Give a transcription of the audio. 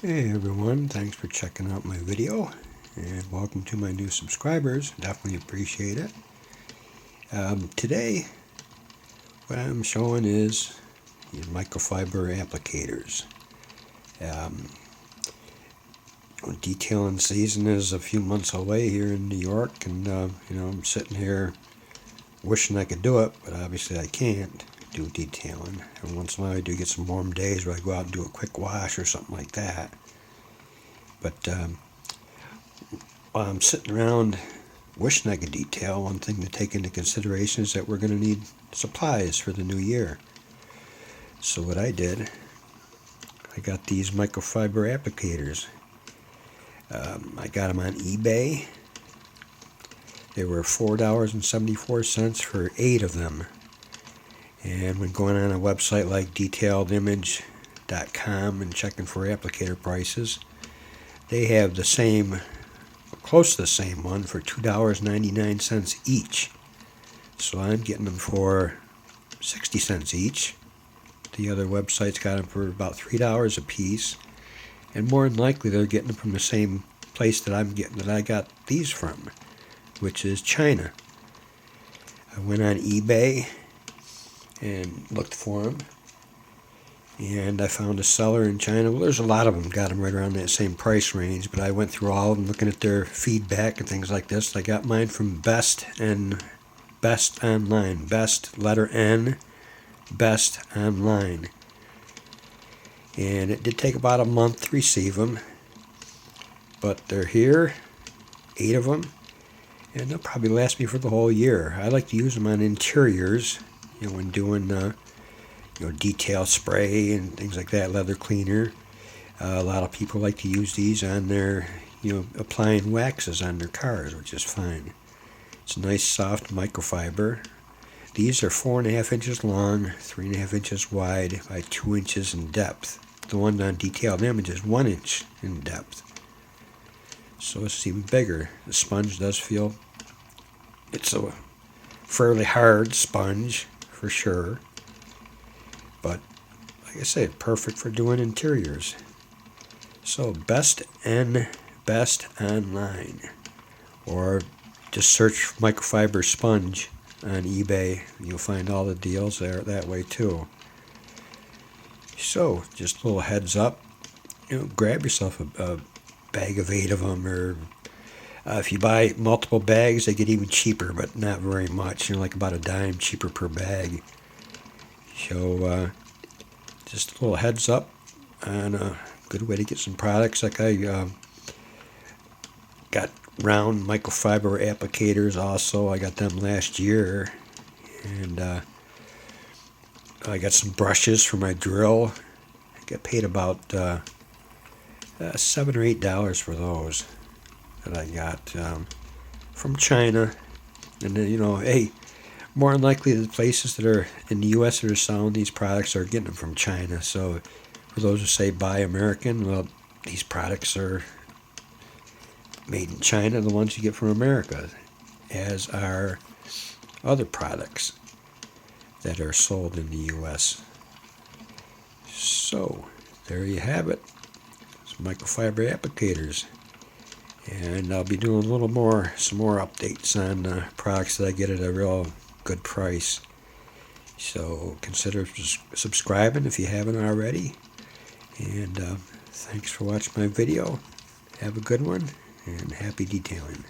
Hey everyone, thanks for checking out my video and welcome to my new subscribers. Definitely appreciate it. Today what I'm showing is microfiber applicators. Detailing season is a few months away here in New York, and I'm sitting here wishing I could do it, but obviously I can't do detailing. Every once in a while I do get some warm days where I go out and do a quick wash or something like that. But while I'm sitting around wishing I could detail, one thing to take into consideration is that we're going to need supplies for the new year. So what I did, I got these microfiber applicators. I got them on eBay. They were $4.74 for 8 of them. And when going on a website like detailedimage.com and checking for applicator prices, they have the same, close to the same one for $2.99 each. So I'm getting them for 60 cents each. The other websites got them for about $3 a piece. And more than likely they're getting them from the same place that I got these from, which is China. I went on eBay and looked for them, and I found a seller in China. Well, there's a lot of them, got them right around that same price range, but I went through all of them looking at their feedback and things like this. I got mine from Best Online. Best, letter N, Best Online. And it did take about a month to receive them, but they're here, 8 of them, and they'll probably last me for the whole year. I like to use them on interiors, when doing detail spray and things like that, leather cleaner. A lot of people like to use these on their, applying waxes on their cars, which is fine. It's a nice soft microfiber. These are 4.5 inches long, 3.5 inches wide by 2 inches in depth. The one on Detailed Image is 1 inch in depth. So it's even bigger. The sponge does feel, it's a fairly hard sponge for sure. But like I said, perfect for doing interiors. So Best Online, or just search microfiber sponge on eBay. You'll find all the deals there that way too. So just a little heads up, grab yourself a bag of 8 of them, or if you buy multiple bags, they get even cheaper, but not very much. Like about a dime cheaper per bag. So just a little heads up on a good way to get some products. Like I got round microfiber applicators also. I got them last year, and I got some brushes for my drill. I got paid about $7 or $8 for those that I got from China. And then, hey, more than likely the places that are in the U.S. that are selling these products are getting them from China. So for those who say buy American, well, these products are made in China, the ones you get from America, as are other products that are sold in the U.S. So there you have it. It's microfiber applicators. And I'll be doing some more updates on products that I get at a real good price. So consider subscribing if you haven't already. And thanks for watching my video. Have a good one, and happy detailing.